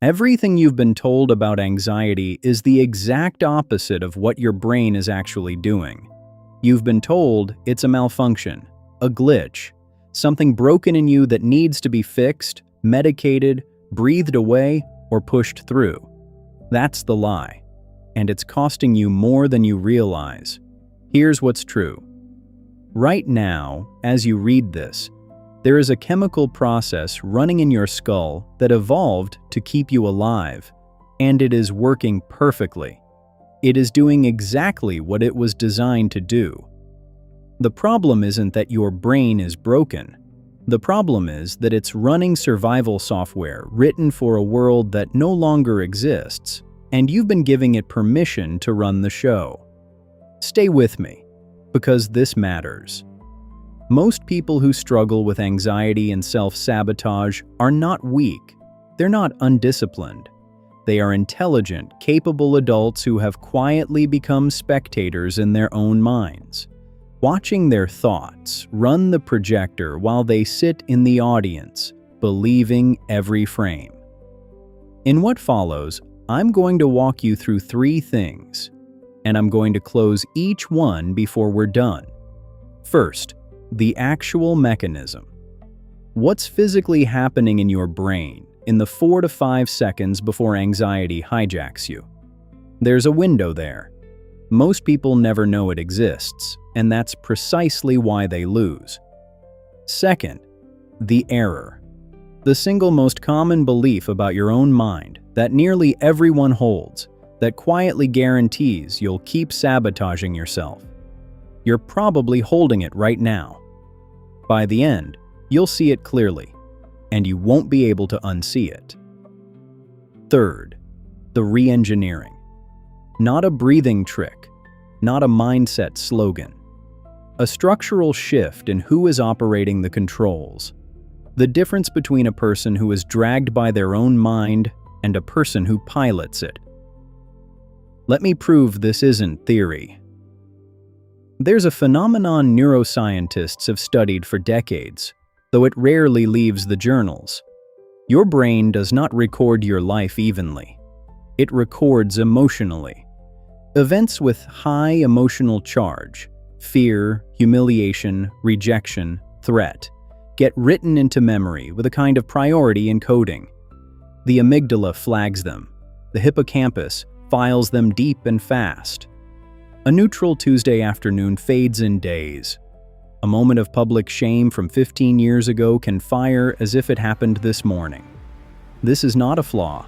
Everything you've been told about anxiety is the exact opposite of what your brain is actually doing. You've been told it's a malfunction, a glitch, something broken in you that needs to be fixed, medicated, breathed away, or pushed through. That's the lie, and it's costing you more than you realize. Here's what's true. Right now, as you read this, there is a chemical process running in your skull that evolved to keep you alive, and it is working perfectly. It is doing exactly what it was designed to do. The problem isn't that your brain is broken. The problem is that it's running survival software written for a world that no longer exists, and you've been giving it permission to run the show. Stay with me, because this matters. Most people who struggle with anxiety and self-sabotage are not weak. They're not undisciplined. They are intelligent, capable adults who have quietly become spectators in their own minds, watching their thoughts run the projector while they sit in the audience, believing every frame. In what follows, I'm going to walk you through 3 things, and I'm going to close each one before we're done. First, the actual mechanism. What's physically happening in your brain in the 4 to 5 seconds before anxiety hijacks you? There's a window there. Most people never know it exists, and that's precisely why they lose. Second, the error. The single most common belief about your own mind that nearly everyone holds, that quietly guarantees you'll keep sabotaging yourself. You're probably holding it right now. By the end, you'll see it clearly, and you won't be able to unsee it. Third, the reengineering. Not a breathing trick, not a mindset slogan. A structural shift in who is operating the controls. The difference between a person who is dragged by their own mind and a person who pilots it. Let me prove this isn't theory. There's a phenomenon neuroscientists have studied for decades, though it rarely leaves the journals. Your brain does not record your life evenly. It records emotionally. Events with high emotional charge, fear, humiliation, rejection, threat, get written into memory with a kind of priority encoding. The amygdala flags them. The hippocampus files them deep and fast. A neutral Tuesday afternoon fades in days. A moment of public shame from 15 years ago can fire as if it happened this morning. This is not a flaw.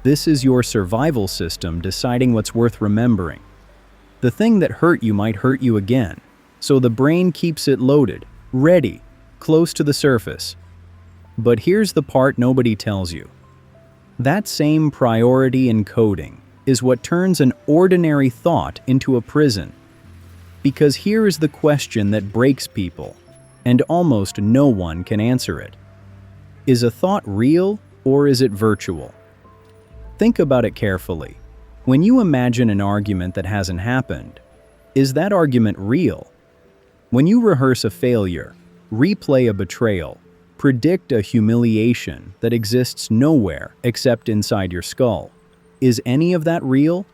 This is your survival system deciding what's worth remembering. The thing that hurt you might hurt you again, so the brain keeps it loaded, ready, close to the surface. But here's the part nobody tells you. That same priority encoding is what turns an ordinary thought into a prison. Because here is the question that breaks people, and almost no one can answer it. Is a thought real or is it virtual? Think about it carefully. When you imagine an argument that hasn't happened, is that argument real? When you rehearse a failure, replay a betrayal, predict a humiliation that exists nowhere except inside your skull, is any of that real?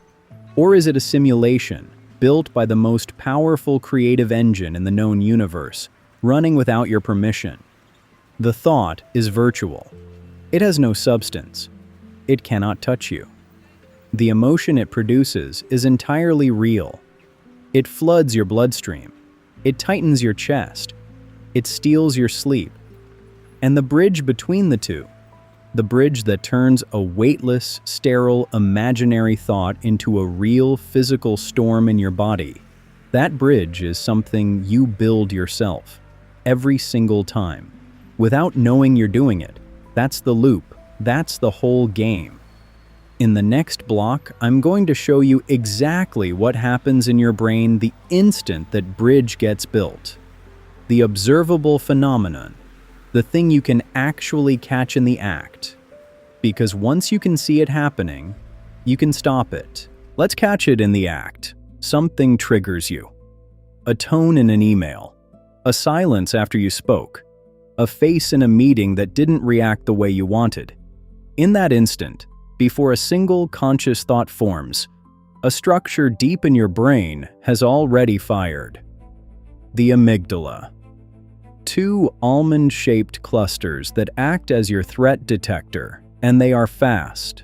Or is it a simulation built by the most powerful creative engine in the known universe, running without your permission? The thought is virtual. It has no substance. It cannot touch you. The emotion it produces is entirely real. It floods your bloodstream. It tightens your chest. It steals your sleep. And the bridge between the two, the bridge that turns a weightless, sterile, imaginary thought into a real physical storm in your body, that bridge is something you build yourself, every single time, without knowing you're doing it. That's the loop. That's the whole game. In the next block, I'm going to show you exactly what happens in your brain the instant that bridge gets built. The observable phenomenon. The thing you can actually catch in the act. Because once you can see it happening, you can stop it. Let's catch it in the act. Something triggers you. A tone in an email. A silence after you spoke. A face in a meeting that didn't react the way you wanted. In that instant, before a single conscious thought forms, a structure deep in your brain has already fired. The amygdala. Two almond-shaped clusters that act as your threat detector, and they are fast.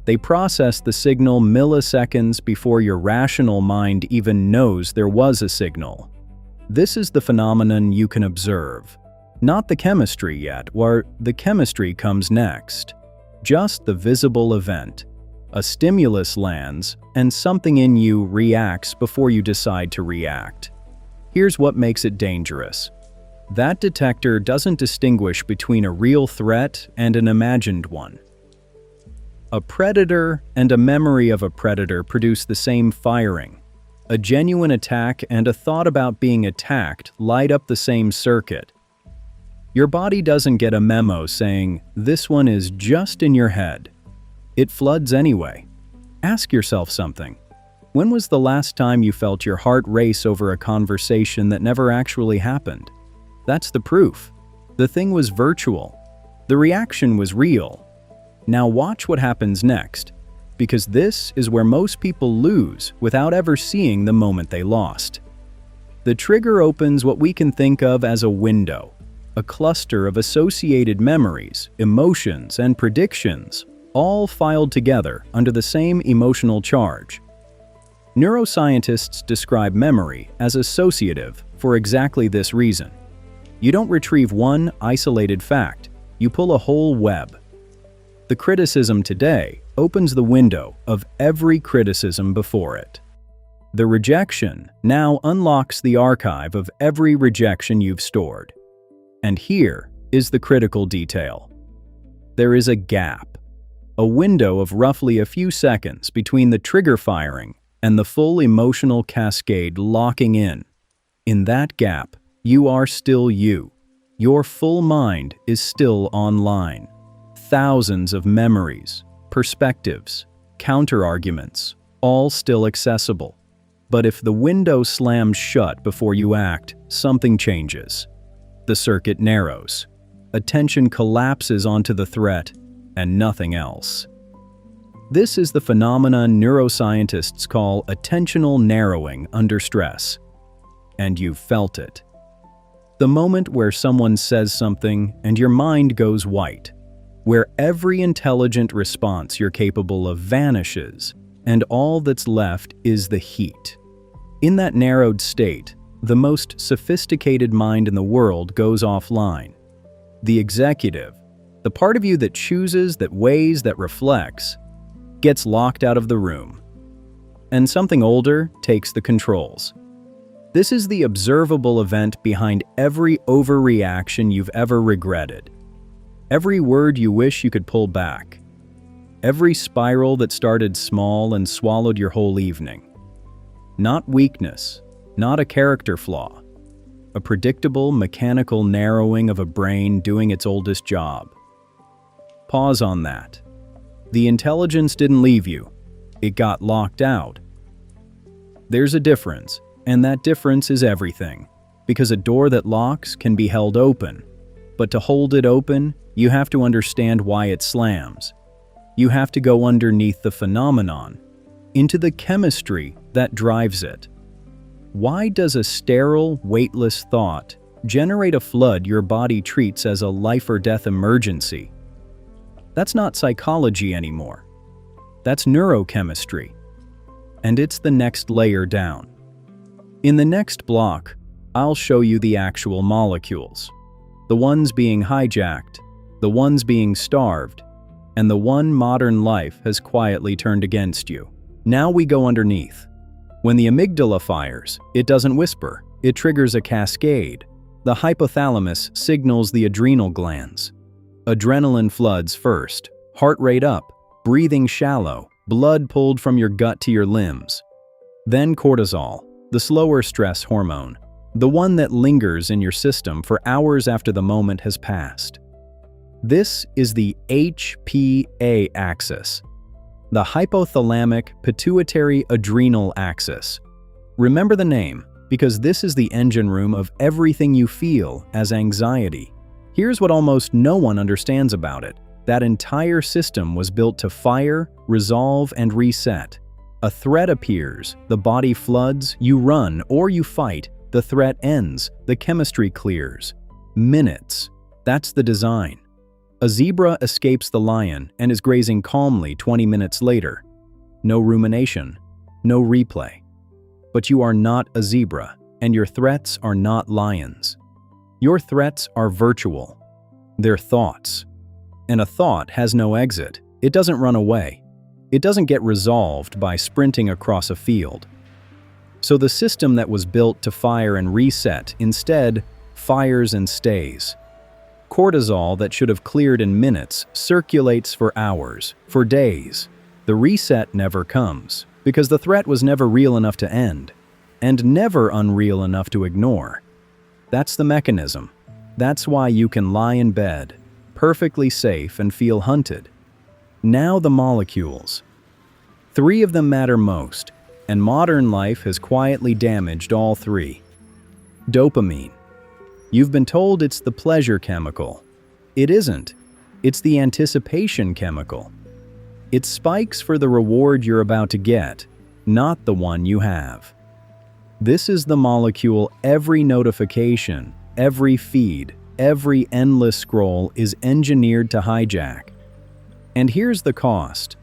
They process the signal milliseconds before your rational mind even knows there was a signal. This is the phenomenon you can observe. Not the chemistry yet, where the chemistry comes next. Just the visible event. A stimulus lands, and something in you reacts before you decide to react. Here's what makes it dangerous. That detector doesn't distinguish between a real threat and an imagined one. A predator and a memory of a predator produce the same firing. A genuine attack and a thought about being attacked light up the same circuit. Your body doesn't get a memo saying, "This one is just in your head." It floods anyway. Ask yourself something. When was the last time you felt your heart race over a conversation that never actually happened? That's the proof. The thing was virtual. The reaction was real. Now watch what happens next, because this is where most people lose without ever seeing the moment they lost. The trigger opens what we can think of as a window, a cluster of associated memories, emotions, and predictions, all filed together under the same emotional charge. Neuroscientists describe memory as associative for exactly this reason. You don't retrieve one isolated fact, you pull a whole web. The criticism today opens the window of every criticism before it. The rejection now unlocks the archive of every rejection you've stored. And here is the critical detail. There is a gap, a window of roughly a few seconds between the trigger firing and the full emotional cascade locking in. In that gap, you are still you. Your full mind is still online. Thousands of memories, perspectives, counter-arguments, all still accessible. But if the window slams shut before you act, something changes. The circuit narrows. Attention collapses onto the threat and nothing else. This is the phenomenon neuroscientists call attentional narrowing under stress. And you've felt it. The moment where someone says something and your mind goes white, where every intelligent response you're capable of vanishes, and all that's left is the heat. In that narrowed state, the most sophisticated mind in the world goes offline. The executive, the part of you that chooses, that weighs, that reflects, gets locked out of the room. And something older takes the controls. This is the observable event behind every overreaction you've ever regretted. Every word you wish you could pull back. Every spiral that started small and swallowed your whole evening. Not weakness, not a character flaw. A predictable, mechanical narrowing of a brain doing its oldest job. Pause on that. The intelligence didn't leave you. It got locked out. There's a difference, and that difference is everything. Because a door that locks can be held open. But to hold it open, you have to understand why it slams. You have to go underneath the phenomenon, into the chemistry that drives it. Why does a sterile, weightless thought generate a flood your body treats as a life-or-death emergency? That's not psychology anymore. That's neurochemistry. And it's the next layer down. In the next block, I'll show you the actual molecules. The ones being hijacked, the ones being starved, and the one modern life has quietly turned against you. Now we go underneath. When the amygdala fires, it doesn't whisper, it triggers a cascade. The hypothalamus signals the adrenal glands. Adrenaline floods first, heart rate up, breathing shallow, blood pulled from your gut to your limbs. Then cortisol, the slower stress hormone, the one that lingers in your system for hours after the moment has passed. This is the HPA axis, the hypothalamic pituitary adrenal axis. Remember the name, because this is the engine room of everything you feel as anxiety. Here's what almost no one understands about it. That entire system was built to fire, resolve, and reset. A threat appears, the body floods, you run or you fight, the threat ends, the chemistry clears. Minutes. That's the design. A zebra escapes the lion and is grazing calmly 20 minutes later. No rumination, no replay. But you are not a zebra, and your threats are not lions. Your threats are virtual. They're thoughts. And a thought has no exit. It doesn't run away. It doesn't get resolved by sprinting across a field. So the system that was built to fire and reset instead fires and stays. Cortisol that should have cleared in minutes circulates for hours, for days. The reset never comes, because the threat was never real enough to end, and never unreal enough to ignore. That's the mechanism. That's why you can lie in bed, perfectly safe, and feel hunted. Now the molecules. 3 of them matter most, and modern life has quietly damaged all 3. Dopamine. You've been told it's the pleasure chemical. It isn't. It's the anticipation chemical. It spikes for the reward you're about to get, not the one you have. This is the molecule every notification, every feed, every endless scroll is engineered to hijack. And here's the cost.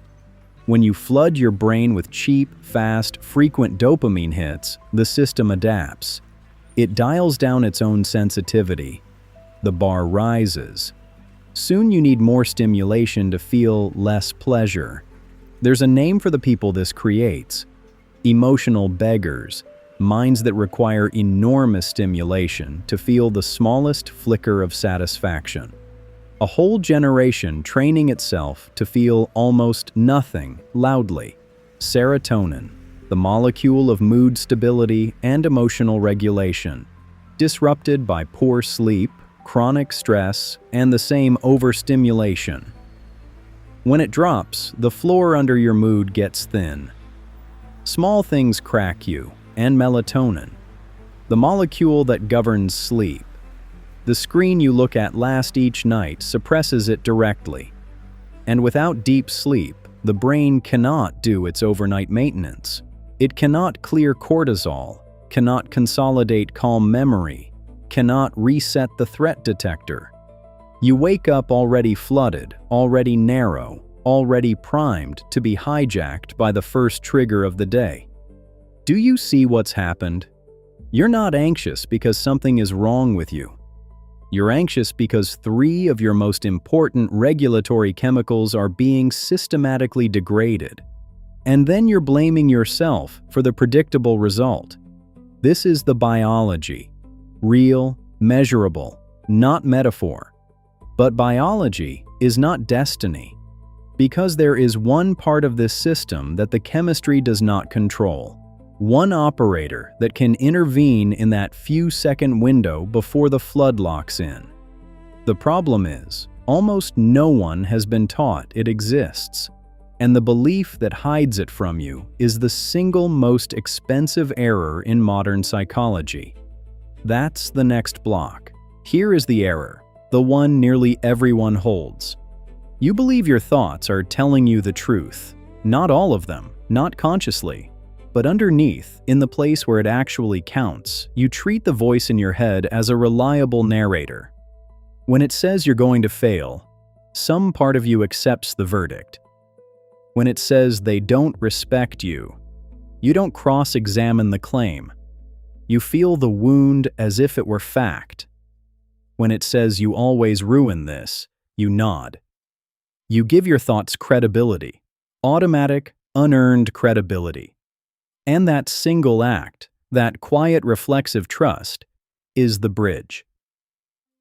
When you flood your brain with cheap, fast, frequent dopamine hits, the system adapts. It dials down its own sensitivity. The bar rises. Soon you need more stimulation to feel less pleasure. There's a name for the people this creates. Emotional beggars, minds that require enormous stimulation to feel the smallest flicker of satisfaction. A whole generation training itself to feel almost nothing loudly. Serotonin, the molecule of mood stability and emotional regulation, disrupted by poor sleep, chronic stress, and the same overstimulation. When it drops, the floor under your mood gets thin. Small things crack you, and melatonin, the molecule that governs sleep. The screen you look at last each night suppresses it directly. And without deep sleep, the brain cannot do its overnight maintenance. It cannot clear cortisol, cannot consolidate calm memory, cannot reset the threat detector. You wake up already flooded, already narrow, already primed to be hijacked by the first trigger of the day. Do you see what's happened? You're not anxious because something is wrong with you. You're anxious because 3 of your most important regulatory chemicals are being systematically degraded. And then you're blaming yourself for the predictable result. This is the biology. Real, measurable, not metaphor. But biology is not destiny, because there is one part of this system that the chemistry does not control. One operator that can intervene in that few-second window before the flood locks in. The problem is, almost no one has been taught it exists, and the belief that hides it from you is the single most expensive error in modern psychology. That's the next block. Here is the error, the one nearly everyone holds. You believe your thoughts are telling you the truth. Not all of them, not consciously. But underneath, in the place where it actually counts, you treat the voice in your head as a reliable narrator. When it says you're going to fail, some part of you accepts the verdict. When it says they don't respect you, you don't cross-examine the claim. You feel the wound as if it were fact. When it says you always ruin this, you nod. You give your thoughts credibility, automatic, unearned credibility. And that single act, that quiet reflexive trust, is the bridge.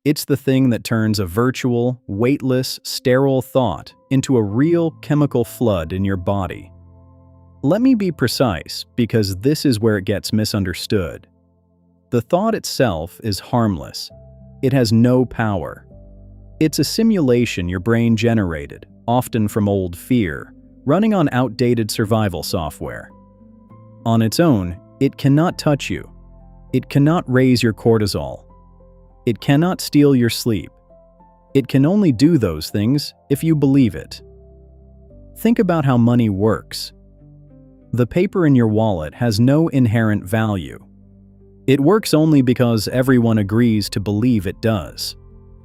It's the thing that turns a virtual, weightless, sterile thought into a real chemical flood in your body. Let me be precise, because this is where it gets misunderstood. The thought itself is harmless. It has no power. It's a simulation your brain generated, often from old fear, running on outdated survival software. On its own, it cannot touch you. It cannot raise your cortisol. It cannot steal your sleep. It can only do those things if you believe it. Think about how money works. The paper in your wallet has no inherent value. It works only because everyone agrees to believe it does.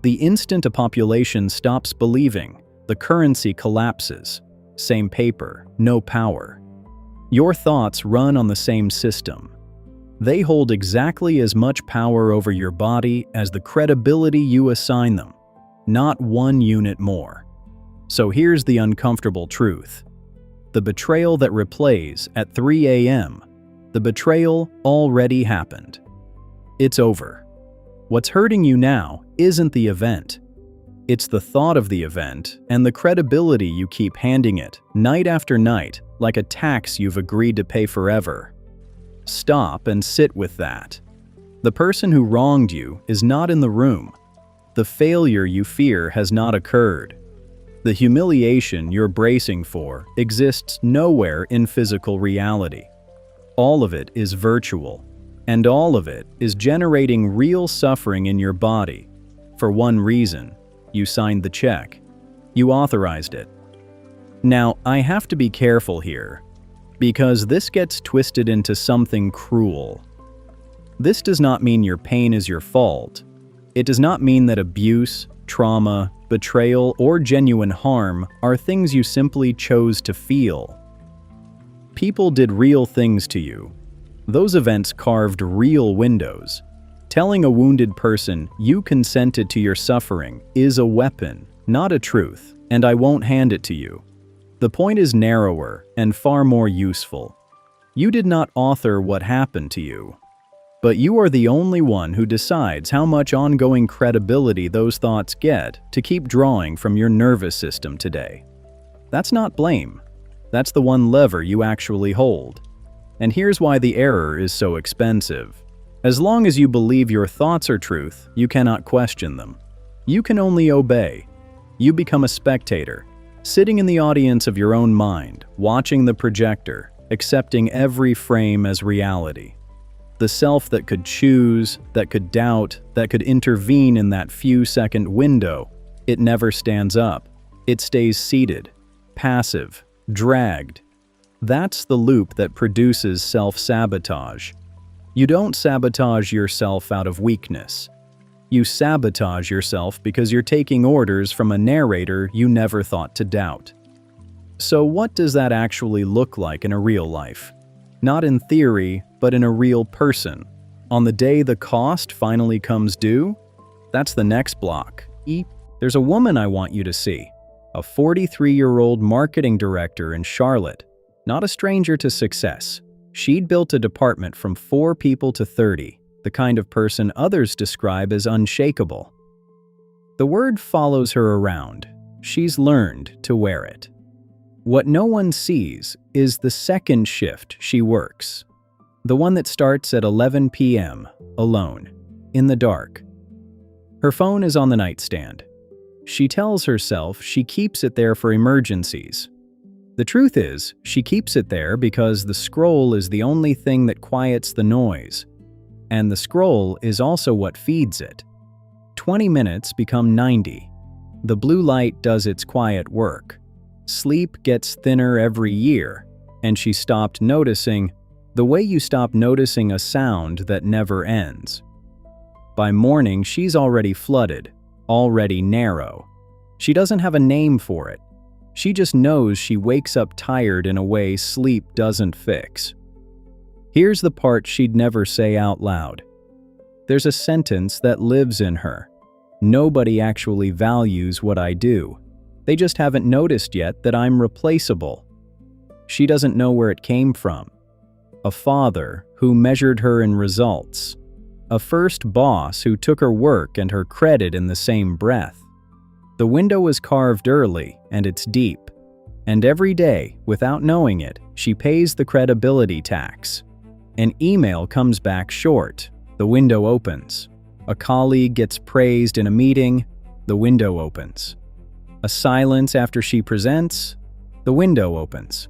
The instant a population stops believing, the currency collapses. Same paper, no power. Your thoughts run on the same system. They hold exactly as much power over your body as the credibility you assign them, not 1 unit more. So here's the uncomfortable truth. The betrayal that replays at 3 a.m., the betrayal already happened. It's over. What's hurting you now isn't the event. It's the thought of the event and the credibility you keep handing it, night after night, like a tax you've agreed to pay forever. Stop and sit with that. The person who wronged you is not in the room. The failure you fear has not occurred. The humiliation you're bracing for exists nowhere in physical reality. All of it is virtual, and all of it is generating real suffering in your body. For one reason, you signed the check. You authorized it. Now, I have to be careful here, because this gets twisted into something cruel. This does not mean your pain is your fault. It does not mean that abuse, trauma, betrayal, or genuine harm are things you simply chose to feel. People did real things to you. Those events carved real windows. Telling a wounded person you consented to your suffering is a weapon, not a truth, and I won't hand it to you. The point is narrower and far more useful. You did not author what happened to you, but you are the only one who decides how much ongoing credibility those thoughts get to keep drawing from your nervous system today. That's not blame. That's the one lever you actually hold. And here's why the error is so expensive. As long as you believe your thoughts are truth, you cannot question them. You can only obey. You become a spectator, sitting in the audience of your own mind, watching the projector, accepting every frame as reality. The self that could choose, that could doubt, that could intervene in that few-second window, it never stands up. It stays seated, passive, dragged. That's the loop that produces self-sabotage. You don't sabotage yourself out of weakness. You sabotage yourself because you're taking orders from a narrator you never thought to doubt. So what does that actually look like in a real life? Not in theory, but in a real person. On the day the cost finally comes due, that's the next block. There's a woman I want you to see. A 43-year-old marketing director in Charlotte. Not a stranger to success. She'd built a department from 4 people to 30, the kind of person others describe as unshakable. The word follows her around. She's learned to wear it. What no one sees is the second shift she works. The one that starts at 11 p.m., alone, in the dark. Her phone is on the nightstand. She tells herself she keeps it there for emergencies. The truth is, she keeps it there because the scroll is the only thing that quiets the noise. And the scroll is also what feeds it. 20 minutes become 90. The blue light does its quiet work. Sleep gets thinner every year, and she stopped noticing the way you stop noticing a sound that never ends. By morning, she's already flooded, already narrow. She doesn't have a name for it. She just knows she wakes up tired in a way sleep doesn't fix. Here's the part she'd never say out loud. There's a sentence that lives in her. Nobody actually values what I do. They just haven't noticed yet that I'm replaceable. She doesn't know where it came from. A father who measured her in results. A first boss who took her work and her credit in the same breath. The window was carved early, and it's deep. And every day, without knowing it, she pays the credibility tax. An email comes back short. The window opens. A colleague gets praised in a meeting. The window opens. A silence after she presents. The window opens.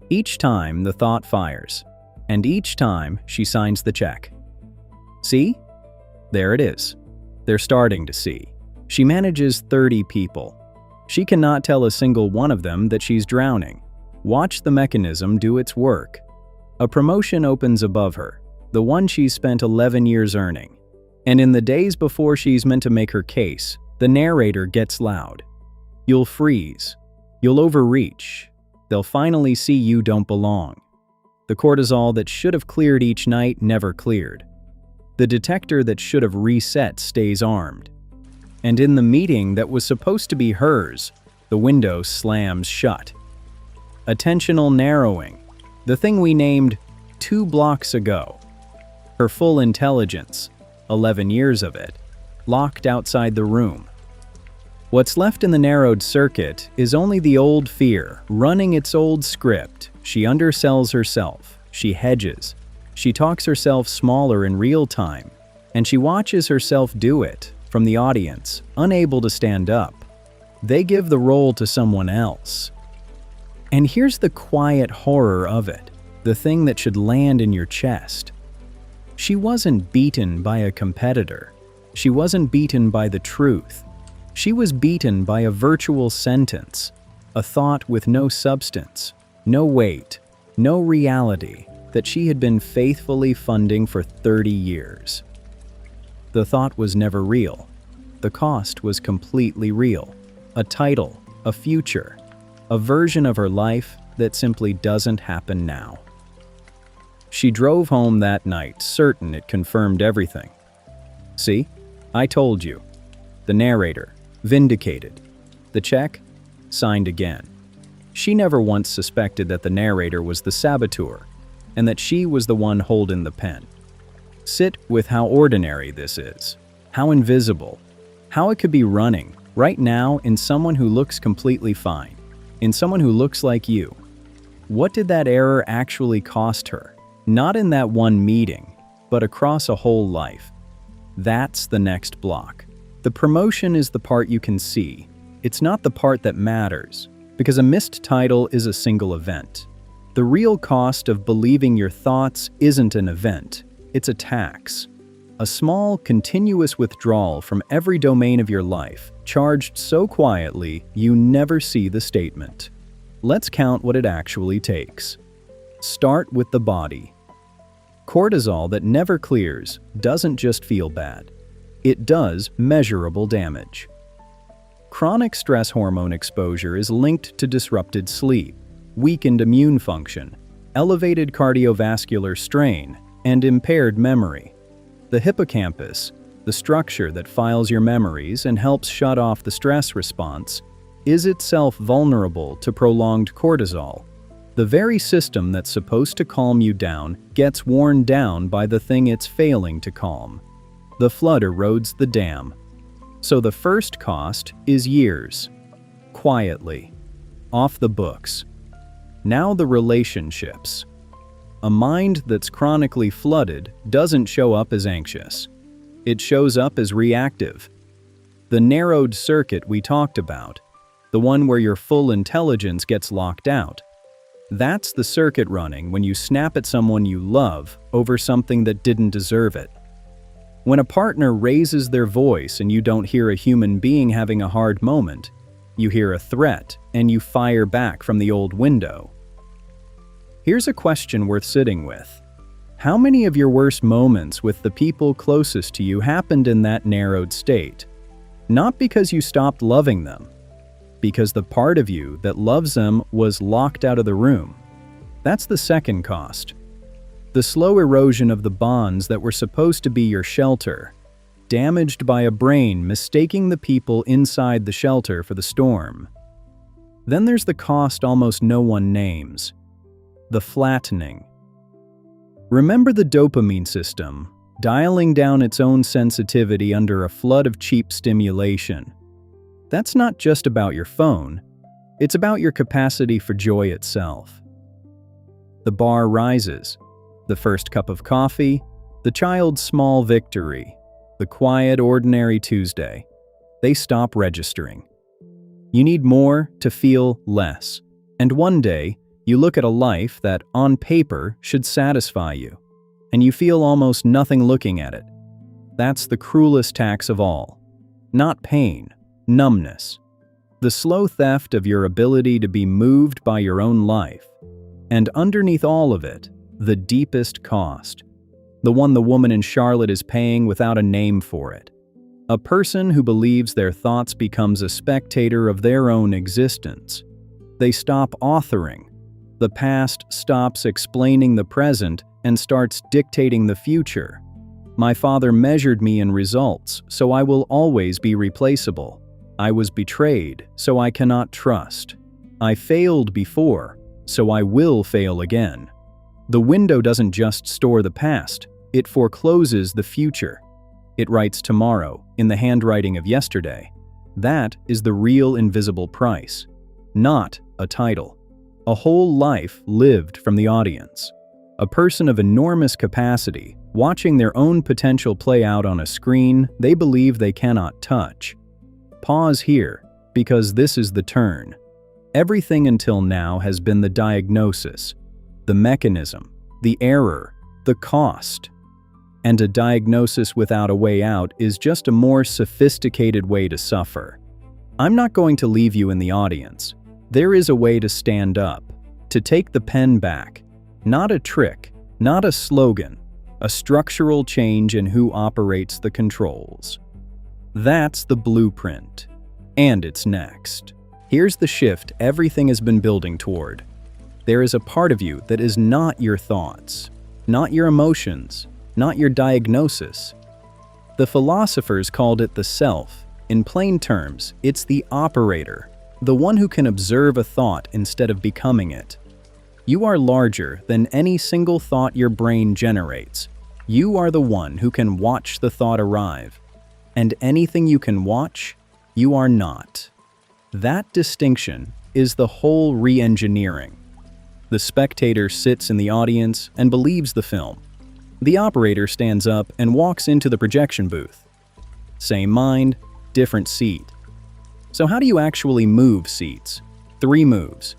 Each time the thought fires, and each time she signs the check. See? There it is. They're starting to see. She manages 30 people. She cannot tell a single one of them that she's drowning. Watch the mechanism do its work. A promotion opens above her, the one she's spent 11 years earning. And in the days before she's meant to make her case, the narrator gets loud. You'll freeze. You'll overreach. They'll finally see you don't belong. The cortisol that should have cleared each night never cleared. The detector that should have reset stays armed. And in the meeting that was supposed to be hers, the window slams shut. Attentional narrowing, the thing we named 2 blocks ago. Her full intelligence, 11 years of it, locked outside the room. What's left in the narrowed circuit is only the old fear, running its old script. She undersells herself, she hedges, she talks herself smaller in real time, and she watches herself do it from the audience, unable to stand up. They give the role to someone else. And here's the quiet horror of it, the thing that should land in your chest. She wasn't beaten by a competitor. She wasn't beaten by the truth. She was beaten by a virtual sentence, a thought with no substance, no weight, no reality that she had been faithfully funding for 30 years. The thought was never real. The cost was completely real. A title, a future, a version of her life that simply doesn't happen now. She drove home that night, certain it confirmed everything. See? I told you. The narrator, vindicated. The check, signed again. She never once suspected that the narrator was the saboteur, and that she was the one holding the pen. Sit with how ordinary this is, how invisible, how it could be running right now in someone who looks completely fine, in someone who looks like you. What did that error actually cost her? Not in that one meeting, but across a whole life. That's the next block. The promotion is the part you can see. It's not the part that matters, because a missed title is a single event. The real cost of believing your thoughts isn't an event, it's a tax. A small, continuous withdrawal from every domain of your life, charged so quietly you never see the statement. Let's count what it actually takes. Start with the body. Cortisol that never clears doesn't just feel bad. It does measurable damage. Chronic stress hormone exposure is linked to disrupted sleep, weakened immune function, elevated cardiovascular strain, and impaired memory. The hippocampus, the structure that files your memories and helps shut off the stress response, is itself vulnerable to prolonged cortisol. The very system that's supposed to calm you down gets worn down by the thing it's failing to calm. The flood erodes the dam. So the first cost is years. Quietly. Off the books. Now the relationships. A mind that's chronically flooded doesn't show up as anxious. It shows up as reactive. The narrowed circuit we talked about, the one where your full intelligence gets locked out, that's the circuit running when you snap at someone you love over something that didn't deserve it. When a partner raises their voice and you don't hear a human being having a hard moment, you hear a threat and you fire back from the old window. Here's a question worth sitting with. How many of your worst moments with the people closest to you happened in that narrowed state? Not because you stopped loving them, because the part of you that loves them was locked out of the room. That's the second cost. The slow erosion of the bonds that were supposed to be your shelter, damaged by a brain mistaking the people inside the shelter for the storm. Then there's the cost almost no one names. The flattening. Remember the dopamine system, dialing down its own sensitivity under a flood of cheap stimulation. That's not just about your phone, it's about your capacity for joy itself. The bar rises. The first cup of coffee, the child's small victory, the quiet, ordinary Tuesday. They stop registering. You need more to feel less. And one day, you look at a life that, on paper, should satisfy you, and you feel almost nothing looking at it. That's the cruelest tax of all. Not pain, numbness. The slow theft of your ability to be moved by your own life. And underneath all of it, the deepest cost. The one the woman in Charlotte is paying without a name for it. A person who believes their thoughts becomes a spectator of their own existence. They stop authoring. The past stops explaining the present and starts dictating the future. My father measured me in results, so I will always be replaceable. I was betrayed, so I cannot trust. I failed before, so I will fail again. The window doesn't just store the past, it forecloses the future. It writes tomorrow in the handwriting of yesterday. That is the real invisible price, not a title. A whole life lived from the audience. A person of enormous capacity, watching their own potential play out on a screen they believe they cannot touch. Pause here, because this is the turn. Everything until now has been the diagnosis, the mechanism, the error, the cost. And a diagnosis without a way out is just a more sophisticated way to suffer. I'm not going to leave you in the audience. There is a way to stand up, to take the pen back. Not a trick, not a slogan, a structural change in who operates the controls. That's the blueprint. And it's next. Here's the shift everything has been building toward. There is a part of you that is not your thoughts, not your emotions, not your diagnosis. The philosophers called it the self. In plain terms, it's the operator, the one who can observe a thought instead of becoming it. You are larger than any single thought your brain generates. You are the one who can watch the thought arrive. And anything you can watch, you are not. That distinction is the whole reengineering. The spectator sits in the audience and believes the film. The operator stands up and walks into the projection booth. Same mind, different seat. So how do you actually move seats? 3 moves.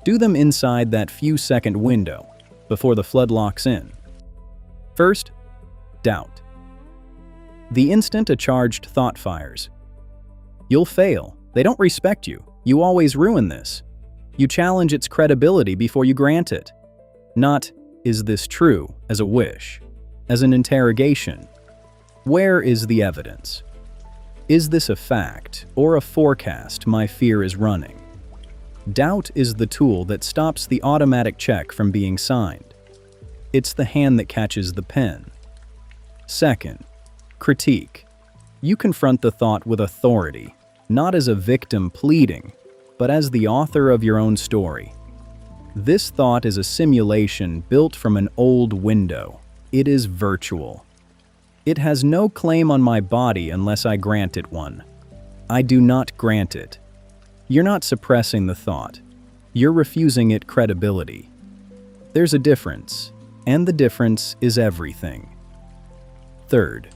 Do them inside that few-second window, before the flood locks in. First, doubt. The instant a charged thought fires. You'll fail. They don't respect you. You always ruin this. You challenge its credibility before you grant it. Not, is this true, as a wish, as an interrogation. Where is the evidence? Is this a fact or a forecast my fear is running? Doubt is the tool that stops the automatic check from being signed. It's the hand that catches the pen. Second, critique. You confront the thought with authority, not as a victim pleading, but as the author of your own story. This thought is a simulation built from an old window. It is virtual. It has no claim on my body unless I grant it one. I do not grant it. You're not suppressing the thought. You're refusing it credibility. There's a difference, and the difference is everything. Third,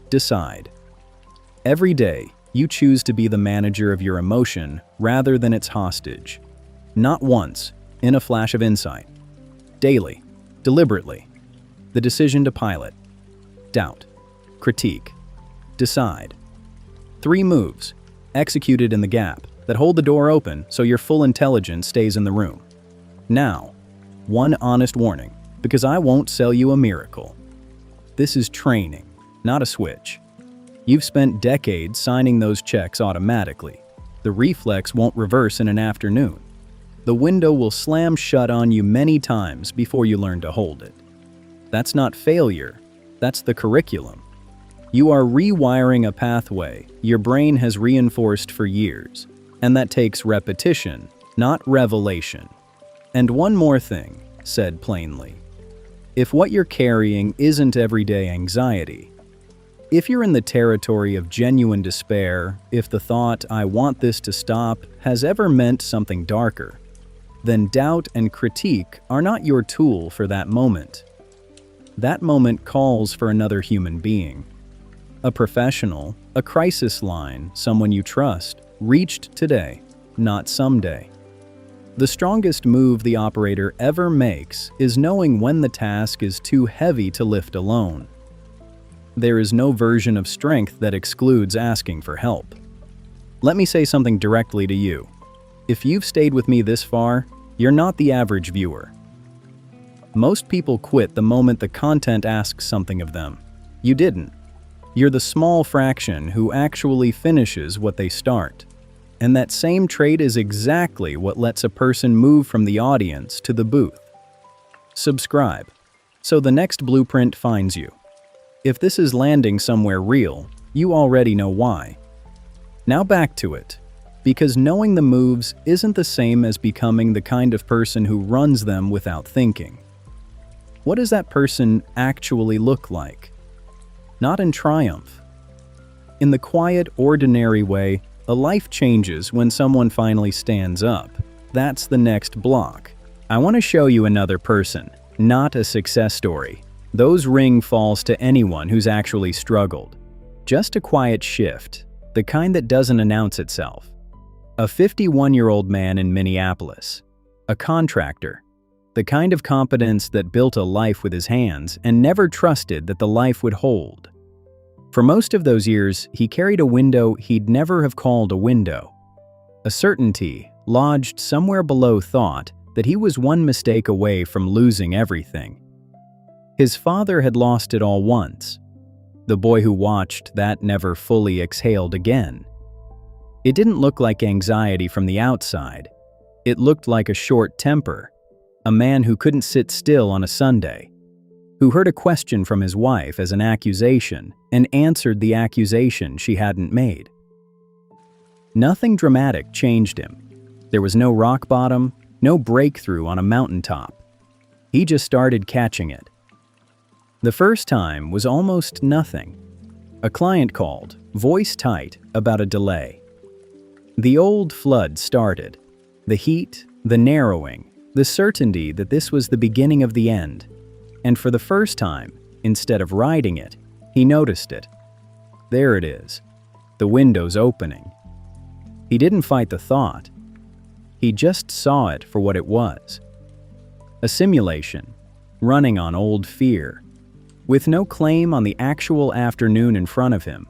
decide. Every day, you choose to be the manager of your emotion rather than its hostage. Not once, in a flash of insight. Daily, deliberately. The decision to pilot. Doubt. Critique. Decide. 3 moves, executed in the gap, that hold the door open so your full intelligence stays in the room. Now, one honest warning, because I won't sell you a miracle. This is training, not a switch. You've spent decades signing those checks automatically. The reflex won't reverse in an afternoon. The window will slam shut on you many times before you learn to hold it. That's not failure, that's the curriculum. You are rewiring a pathway your brain has reinforced for years, and that takes repetition, not revelation. And one more thing, said plainly. If what you're carrying isn't everyday anxiety, if you're in the territory of genuine despair, if the thought, I want this to stop, has ever meant something darker, then doubt and critique are not your tool for that moment. That moment calls for another human being. A professional, a crisis line, someone you trust, reached today, not someday. The strongest move the operator ever makes is knowing when the task is too heavy to lift alone. there is no version of strength that excludes asking for help. Let me say something directly to you. If you've stayed with me this far, you're not the average viewer. Most people quit the moment the content asks something of them. You didn't. You're the small fraction who actually finishes what they start. And that same trait is exactly what lets a person move from the audience to the booth. Subscribe, so the next blueprint finds you. If this is landing somewhere real, you already know why. Now back to it, because knowing the moves isn't the same as becoming the kind of person who runs them without thinking. What does that person actually look like? Not in triumph. In the quiet, ordinary way, a life changes when someone finally stands up. That's the next block. I want to show you another person, not a success story. Those ring falls to anyone who's actually struggled. Just a quiet shift, the kind that doesn't announce itself. A 51-year-old man in Minneapolis. A contractor. The kind of competence that built a life with his hands and never trusted that the life would hold. For most of those years, he carried a window he'd never have called a window. A certainty lodged somewhere below thought that he was one mistake away from losing everything. His father had lost it all once. The boy who watched that never fully exhaled again. It didn't look like anxiety from the outside. It looked like a short temper. A man who couldn't sit still on a Sunday, who heard a question from his wife as an accusation and answered the accusation she hadn't made. Nothing dramatic changed him. There was no rock bottom, no breakthrough on a mountaintop. He just started catching it. The first time was almost nothing. A client called, voice tight, about a delay. The old flood started. The heat, the narrowing, the certainty that this was the beginning of the end. And for the first time, instead of riding it, he noticed it. There it is. The window's opening. He didn't fight the thought. He just saw it for what it was. A simulation, running on old fear, with no claim on the actual afternoon in front of him.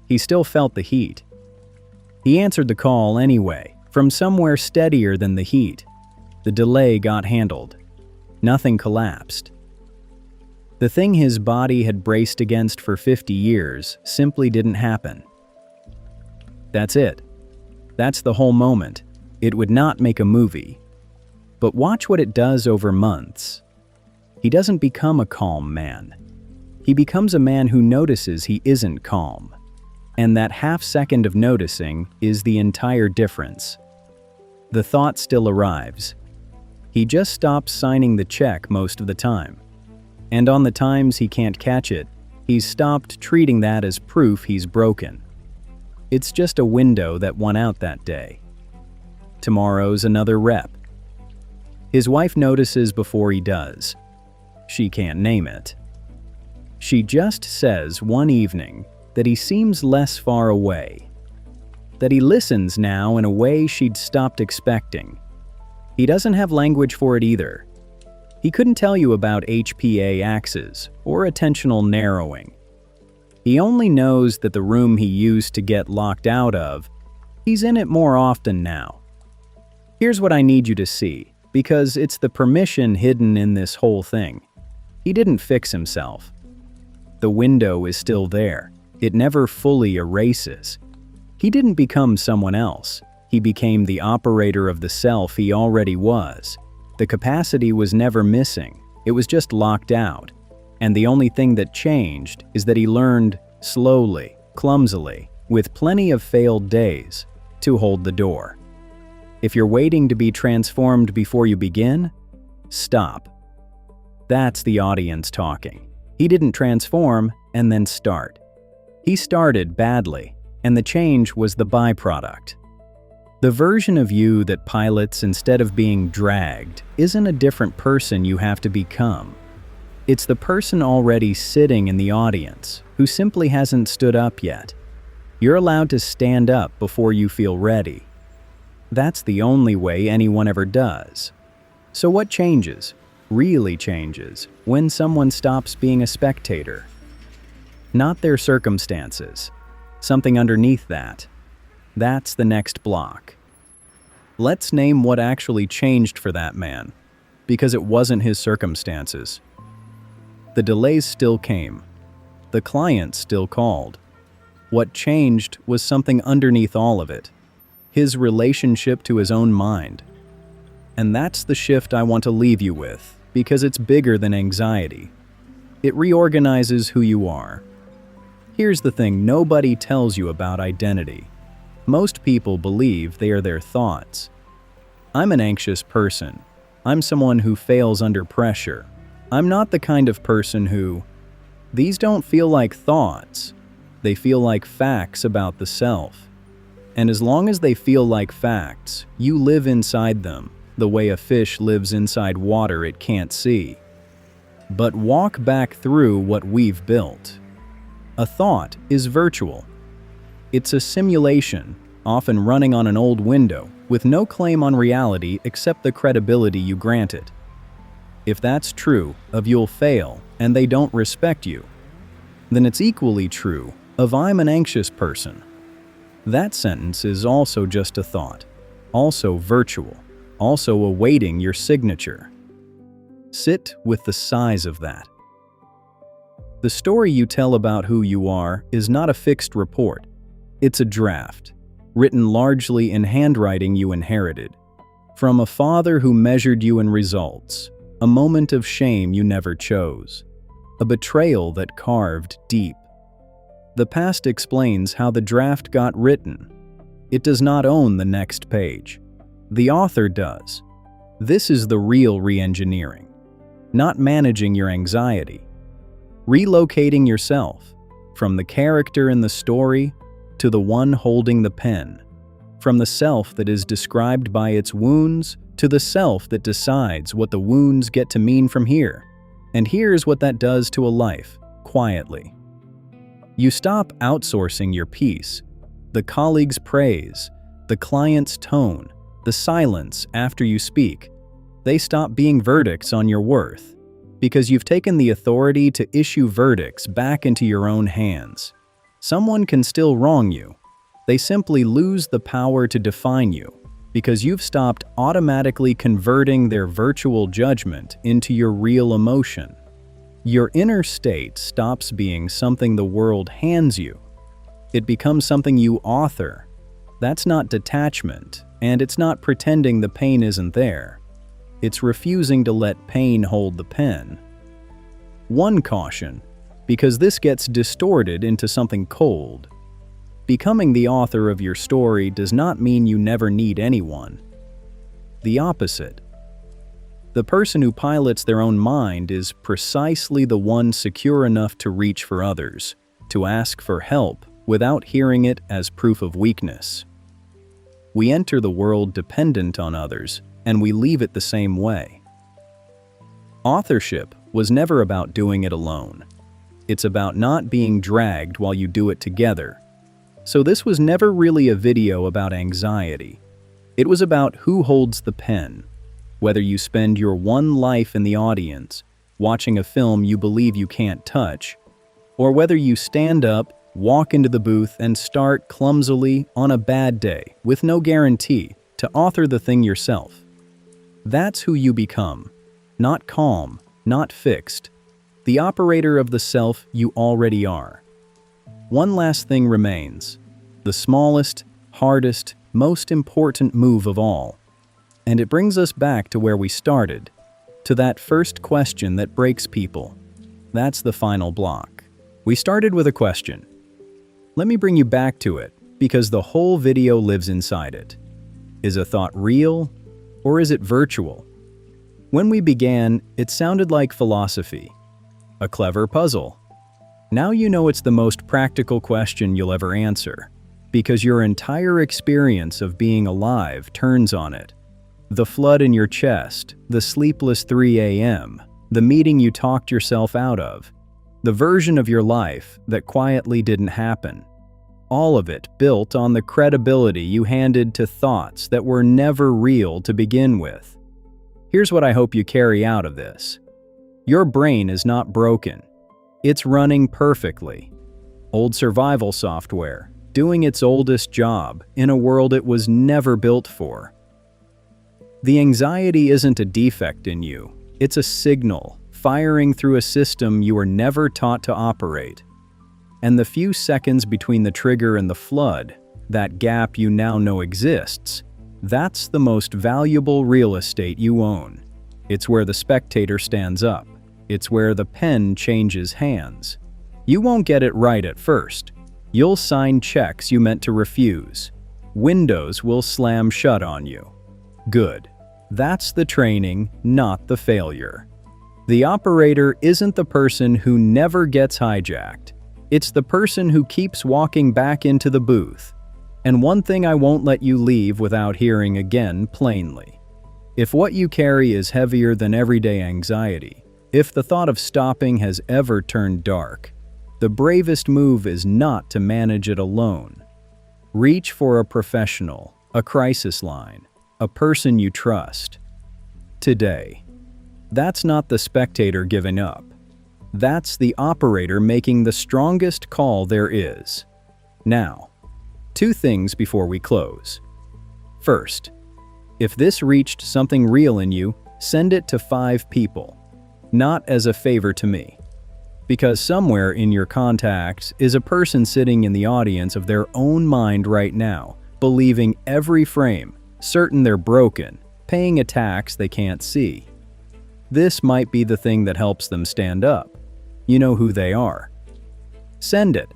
He still felt the heat. He answered the call anyway, from somewhere steadier than the heat. The delay got handled. Nothing collapsed. The thing his body had braced against for 50 years simply didn't happen. That's it. That's the whole moment. It would not make a movie. But watch what it does over months. He doesn't become a calm man. He becomes a man who notices he isn't calm. And that half second of noticing is the entire difference. The thought still arrives. He just stops signing the check most of the time. And on the times he can't catch it, he's stopped treating that as proof he's broken. It's just a window that won out that day. Tomorrow's another rep. His wife notices before he does. She can't name it. She just says one evening that he seems less far away. That he listens now in a way she'd stopped expecting. He doesn't have language for it either. He couldn't tell you about HPA axes or attentional narrowing. He only knows that the room he used to get locked out of, he's in it more often now. Here's what I need you to see, because it's the permission hidden in this whole thing. He didn't fix himself. The window is still there. It never fully erases. He didn't become someone else. He became the operator of the self he already was. The capacity was never missing. It was just locked out. And the only thing that changed is that he learned slowly, clumsily, with plenty of failed days, to hold the door. If you're waiting to be transformed before you begin, stop. That's the audience talking. He didn't transform and then start. He started badly, and the change was the byproduct. The version of you that pilots instead of being dragged isn't a different person you have to become. It's the person already sitting in the audience who simply hasn't stood up yet. You're allowed to stand up before you feel ready. That's the only way anyone ever does. So what changes, really changes, when someone stops being a spectator? not their circumstances. Something underneath that. That's the next block. Let's name what actually changed for that man, because it wasn't his circumstances. The delays still came. The client still called. What changed was something underneath all of it, his relationship to his own mind. And that's the shift I want to leave you with, because it's bigger than anxiety. It reorganizes who you are. Here's the thing nobody tells you about identity. Most people believe they are their thoughts. I'm an anxious person. I'm someone who fails under pressure. I'm not the kind of person who... These don't feel like thoughts. They feel like facts about the self. And as long as they feel like facts, you live inside them, the way a fish lives inside water it can't see. But walk back through what we've built. A thought is virtual. It's a simulation, often running on an old window, with no claim on reality except the credibility you grant it. If that's true of you'll fail and they don't respect you, then it's equally true of I'm an anxious person. That sentence is also just a thought, also virtual, also awaiting your signature. Sit with the size of that. The story you tell about who you are is not a fixed report. It's a draft, written largely in handwriting you inherited. From a father who measured you in results, a moment of shame you never chose, a betrayal that carved deep. The past explains how the draft got written. It does not own the next page. The author does. This is the real reengineering, not managing your anxiety. Relocating yourself, from the character in the story to the one holding the pen, from the self that is described by its wounds to the self that decides what the wounds get to mean from here. And here's what that does to a life, quietly. You stop outsourcing your peace, the colleague's praise, the client's tone, the silence after you speak. They stop being verdicts on your worth, because you've taken the authority to issue verdicts back into your own hands. Someone can still wrong you. They simply lose the power to define you, because you've stopped automatically converting their virtual judgment into your real emotion. Your inner state stops being something the world hands you. It becomes something you author. That's not detachment, and it's not pretending the pain isn't there. It's refusing to let pain hold the pen. One caution, because this gets distorted into something cold. Becoming the author of your story does not mean you never need anyone. The opposite. The person who pilots their own mind is precisely the one secure enough to reach for others, to ask for help without hearing it as proof of weakness. We enter the world dependent on others, and we leave it the same way. Authorship was never about doing it alone. It's about not being dragged while you do it together. So this was never really a video about anxiety. It was about who holds the pen. Whether you spend your one life in the audience, watching a film you believe you can't touch, or whether you stand up, walk into the booth, and start clumsily on a bad day, with no guarantee, to author the thing yourself. That's who you become. Not calm, not fixed. The operator of the self you already are. One last thing remains. The smallest, hardest, most important move of all. And it brings us back to where we started, to that first question that breaks people. That's the final block. We started with a question. Let me bring you back to it, because the whole video lives inside it. Is a thought real, or is it virtual? When we began, it sounded like philosophy, a clever puzzle. Now you know it's the most practical question you'll ever answer, because your entire experience of being alive turns on it. The flood in your chest, the sleepless 3 a.m., the meeting you talked yourself out of, the version of your life that quietly didn't happen. All of it built on the credibility you handed to thoughts that were never real to begin with. Here's what I hope you carry out of this. Your brain is not broken. It's running perfectly. Old survival software, doing its oldest job in a world it was never built for. The anxiety isn't a defect in you, it's a signal, firing through a system you were never taught to operate. And the few seconds between the trigger and the flood, that gap you now know exists, that's the most valuable real estate you own. It's where the spectator stands up. It's where the pen changes hands. You won't get it right at first. You'll sign checks you meant to refuse. Windows will slam shut on you. Good. That's the training, not the failure. The operator isn't the person who never gets hijacked. It's the person who keeps walking back into the booth. And one thing I won't let you leave without hearing again plainly. If what you carry is heavier than everyday anxiety, if the thought of stopping has ever turned dark, the bravest move is not to manage it alone. Reach for a professional, a crisis line, a person you trust. Today. That's not the spectator giving up. That's the operator making the strongest call there is. Now, 2 things before we close. First, if this reached something real in you, send it to 5 people. Not as a favor to me. Because somewhere in your contacts is a person sitting in the audience of their own mind right now, believing every frame, certain they're broken, paying a tax they can't see. This might be the thing that helps them stand up. You know who they are. Send it.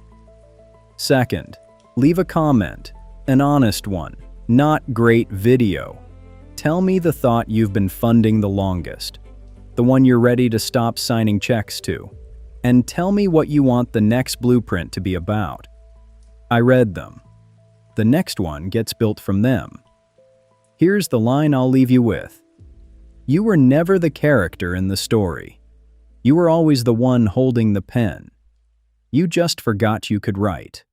Second, leave a comment, an honest one, not great video. Tell me the thought you've been funding the longest, the one you're ready to stop signing checks to, and tell me what you want the next blueprint to be about. I read them. The next one gets built from them. Here's the line I'll leave you with. You were never the character in the story. You were always the one holding the pen. You just forgot you could write.